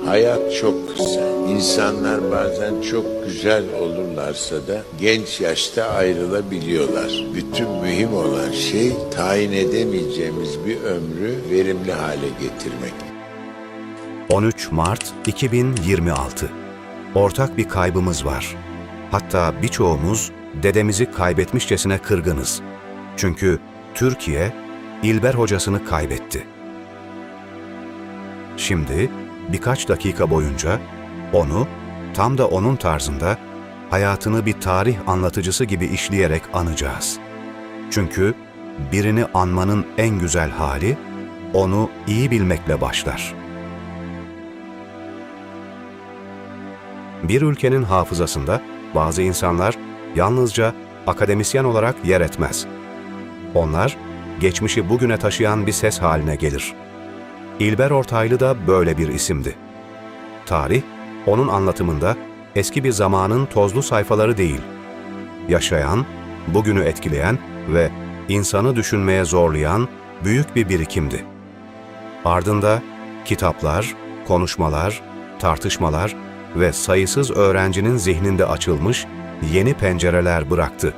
Hayat çok kısa. İnsanlar bazen çok güzel olurlarsa da genç yaşta ayrılabiliyorlar. Bütün mühim olan şey tayin edemeyeceğimiz bir ömrü verimli hale getirmek. 13 Mart 2026. Ortak bir kaybımız var. Hatta birçoğumuz dedemizi kaybetmişçesine kırgınız. Çünkü Türkiye İlber hocasını kaybetti. Şimdi birkaç dakika boyunca onu tam da onun tarzında hayatını bir tarih anlatıcısı gibi işleyerek anacağız. Çünkü birini anmanın en güzel hali onu iyi bilmekle başlar. Bir ülkenin hafızasında bazı insanlar yalnızca akademisyen olarak yer etmez. Onlar, geçmişi bugüne taşıyan bir ses haline gelir. İlber Ortaylı da böyle bir isimdi. Tarih, onun anlatımında eski bir zamanın tozlu sayfaları değil, yaşayan, bugünü etkileyen ve insanı düşünmeye zorlayan büyük bir birikimdi. Ardında kitaplar, konuşmalar, tartışmalar ve sayısız öğrencinin zihninde açılmış yeni pencereler bıraktı.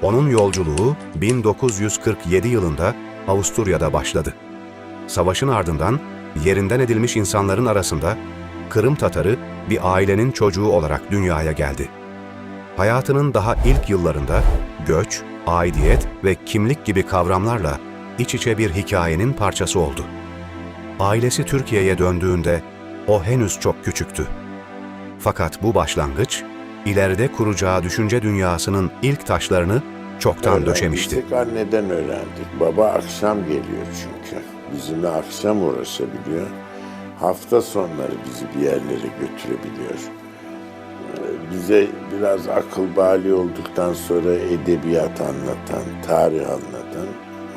Onun yolculuğu 1947 yılında Avusturya'da başladı. Savaşın ardından yerinden edilmiş insanların arasında Kırım Tatarı bir ailenin çocuğu olarak dünyaya geldi. Hayatının daha ilk yıllarında göç, aidiyet ve kimlik gibi kavramlarla iç içe bir hikayenin parçası oldu. Ailesi Türkiye'ye döndüğünde o henüz çok küçüktü. Fakat bu başlangıç, ileride kuracağı düşünce dünyasının ilk taşlarını çoktan döşemişti. Anneden öğrendik. Baba akşam geliyor çünkü. Bizimle akşam uğraşabiliyor. Hafta sonları bizi bir yerlere götürebiliyor. Bize biraz akıl bali olduktan sonra edebiyat anlatan, tarih anlatan,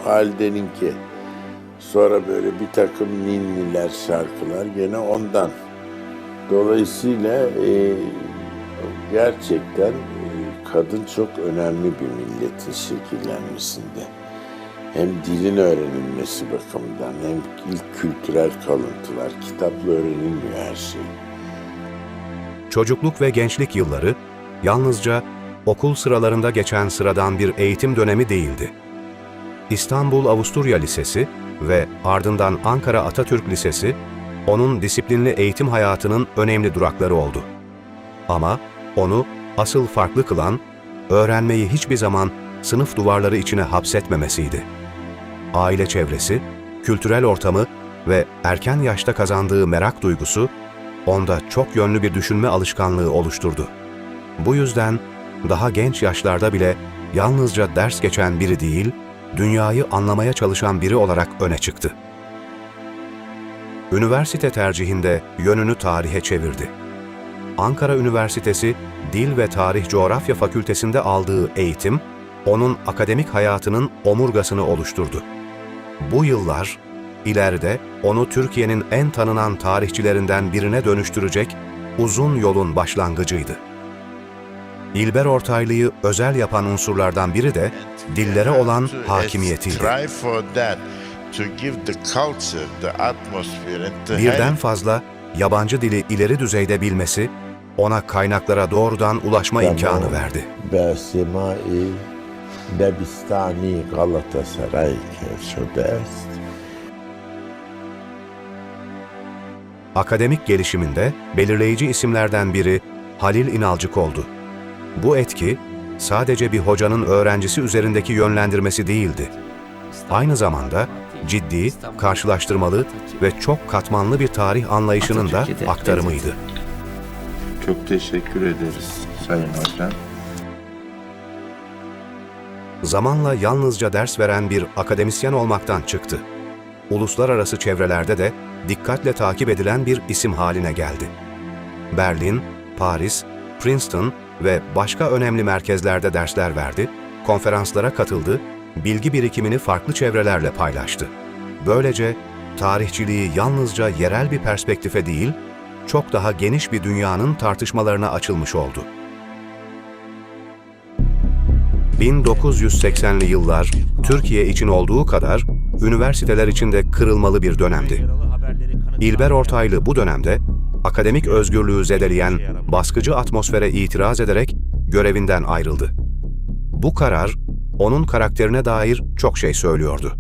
Halide'ninki. Sonra böyle bir takım ninniler, şarkılar gene ondan. Dolayısıyla gerçekten kadın çok önemli bir milletin şekillenmesinde. Hem dilin öğrenilmesi bakımından hem ilk kültürel kalıntılar, kitapla öğrenilmiyor her şey. Çocukluk ve gençlik yılları yalnızca okul sıralarında geçen sıradan bir eğitim dönemi değildi. İstanbul Avusturya Lisesi ve ardından Ankara Atatürk Lisesi onun disiplinli eğitim hayatının önemli durakları oldu. Ama onu asıl farklı kılan, öğrenmeyi hiçbir zaman sınıf duvarları içine hapsetmemesiydi. Aile çevresi, kültürel ortamı ve erken yaşta kazandığı merak duygusu, onda çok yönlü bir düşünme alışkanlığı oluşturdu. Bu yüzden daha genç yaşlarda bile yalnızca ders geçen biri değil, dünyayı anlamaya çalışan biri olarak öne çıktı. Üniversite tercihinde yönünü tarihe çevirdi. Ankara Üniversitesi Dil ve Tarih Coğrafya Fakültesi'nde aldığı eğitim, onun akademik hayatının omurgasını oluşturdu. Bu yıllar, ileride onu Türkiye'nin en tanınan tarihçilerinden birine dönüştürecek uzun yolun başlangıcıydı. İlber Ortaylı'yı özel yapan unsurlardan biri de dillere olan hakimiyetiydi. Birden fazla yabancı dili ileri düzeyde bilmesi, ona kaynaklara doğrudan ulaşma imkanı verdi. Besimai Debistani Galatasaray şudest. Akademik gelişiminde belirleyici isimlerden biri Halil İnalcık oldu. Bu etki sadece bir hocanın öğrencisi üzerindeki yönlendirmesi değildi. Aynı zamanda ciddi, karşılaştırmalı ve çok katmanlı bir tarih anlayışının da aktarımıydı. Çok teşekkür ederiz Sayın Hocam. Zamanla yalnızca ders veren bir akademisyen olmaktan çıktı. Uluslararası çevrelerde de dikkatle takip edilen bir isim haline geldi. Berlin, Paris, Princeton ve başka önemli merkezlerde dersler verdi, konferanslara katıldı, bilgi birikimini farklı çevrelerle paylaştı. Böylece tarihçiliği yalnızca yerel bir perspektife değil, çok daha geniş bir dünyanın tartışmalarına açılmış oldu. 1980'li yıllar Türkiye için olduğu kadar üniversiteler için de kırılmalı bir dönemdi. İlber Ortaylı bu dönemde akademik özgürlüğü zedeleyen baskıcı atmosfere itiraz ederek görevinden ayrıldı. Bu karar onun karakterine dair çok şey söylüyordu.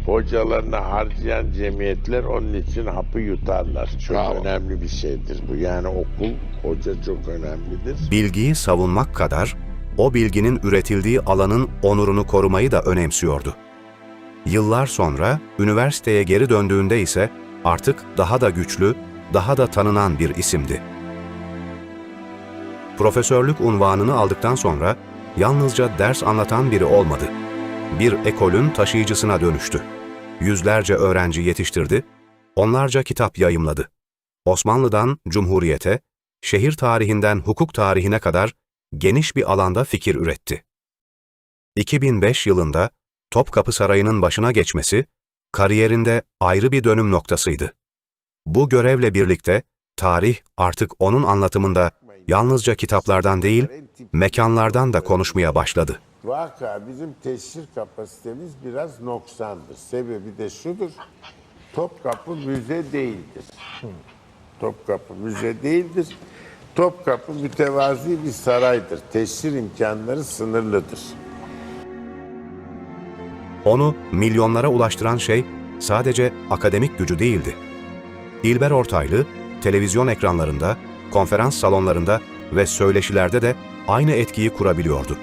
Hocalarını harcayan cemiyetler onun için hapı yutarlar. Çok önemli bir şeydir bu. Yani okul, hoca çok önemlidir. Bilgiyi savunmak kadar o bilginin üretildiği alanın onurunu korumayı da önemsiyordu. Yıllar sonra üniversiteye geri döndüğünde ise artık daha da güçlü, daha da tanınan bir isimdi. Profesörlük unvanını aldıktan sonra yalnızca ders anlatan biri olmadı. Bir ekolün taşıyıcısına dönüştü. Yüzlerce öğrenci yetiştirdi, onlarca kitap yayımladı. Osmanlı'dan Cumhuriyete, şehir tarihinden hukuk tarihine kadar geniş bir alanda fikir üretti. 2005 yılında Topkapı Sarayı'nın başına geçmesi, kariyerinde ayrı bir dönüm noktasıydı. Bu görevle birlikte tarih artık onun anlatımında yalnızca kitaplardan değil, mekanlardan da konuşmaya başladı. Vaka bizim teşhir kapasitemiz biraz noksandır. Sebebi de şudur, Topkapı müze değildir. Topkapı müze değildir. Topkapı mütevazi bir saraydır. Teşhir imkanları sınırlıdır. Onu milyonlara ulaştıran şey sadece akademik gücü değildi. İlber Ortaylı, televizyon ekranlarında, konferans salonlarında ve söyleşilerde de aynı etkiyi kurabiliyordu.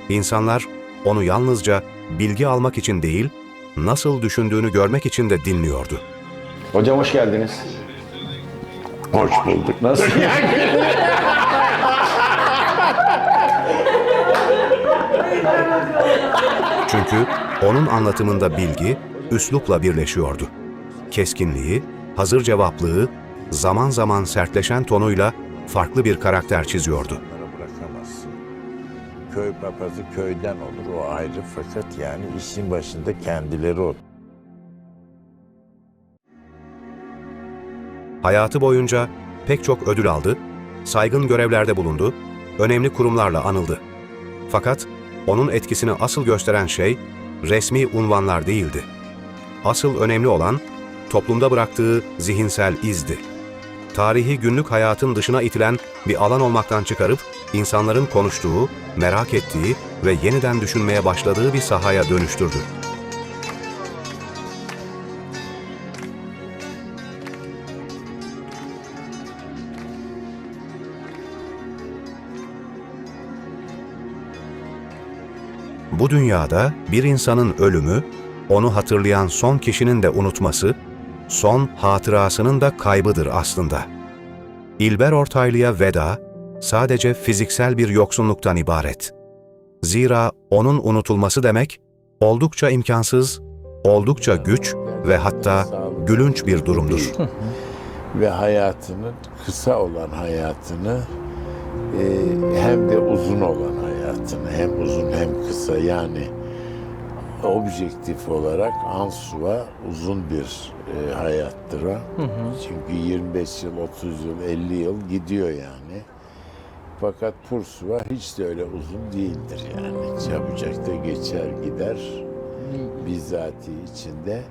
İnsanlar onu yalnızca bilgi almak için değil, nasıl düşündüğünü görmek için de dinliyordu. Hocam hoş geldiniz. Hoş bulduk. Nasıl? Çünkü onun anlatımında bilgi, üslupla birleşiyordu. Keskinliği, hazır cevaplığı, zaman zaman sertleşen tonuyla farklı bir karakter çiziyordu. Bırakamazsın. Köy papazı köyden olur, o ayrı, fakat yani işin başında kendileri olur. Hayatı boyunca pek çok ödül aldı, saygın görevlerde bulundu, önemli kurumlarla anıldı. Fakat onun etkisini asıl gösteren şey resmi unvanlar değildi. Asıl önemli olan toplumda bıraktığı zihinsel izdi. Tarihi günlük hayatın dışına itilen bir alan olmaktan çıkarıp insanların konuştuğu, merak ettiği ve yeniden düşünmeye başladığı bir sahaya dönüştürdü. Bu dünyada bir insanın ölümü, onu hatırlayan son kişinin de unutması, son hatırasının da kaybıdır aslında. İlber Ortaylı'ya veda, sadece fiziksel bir yoksunluktan ibaret. Zira onun unutulması demek, oldukça imkansız, oldukça güç ve hatta gülünç bir durumdur. Ve hayatının, kısa olan hayatını, hem de uzun olan hayatını, hem uzun hem kısa, yani objektif olarak Ansuva uzun bir hayattır ha. Çünkü 25 yıl, 30 yıl, 50 yıl gidiyor yani. Fakat Pursuva hiç de öyle uzun değildir yani. Çabucak da geçer gider. Bizzati içinde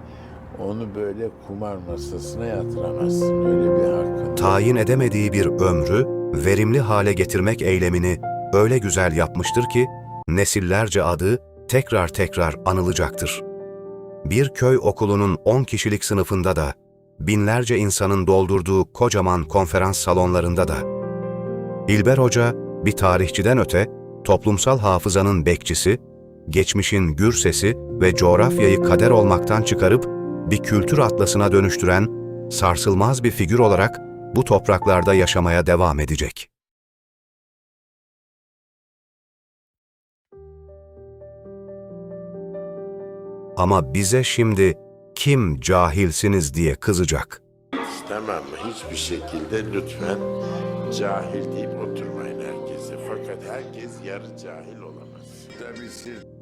onu böyle kumar masasına yatıramazsın. Öyle bir hakkın. Tayin edemediği bir ömrü verimli hale getirmek eylemini öyle güzel yapmıştır ki nesillerce adı tekrar tekrar anılacaktır. Bir köy okulunun 10 kişilik sınıfında da, binlerce insanın doldurduğu kocaman konferans salonlarında da. İlber Hoca, bir tarihçiden öte, toplumsal hafızanın bekçisi, geçmişin gür sesi ve coğrafyayı kader olmaktan çıkarıp bir kültür atlasına dönüştüren, sarsılmaz bir figür olarak bu topraklarda yaşamaya devam edecek. Ama bize şimdi kim cahilsiniz diye kızacak. Tamam mı? Hiçbir şekilde lütfen cahil deyip oturmayın herkese. Fakat herkes yarı cahil olamaz. Tabii siz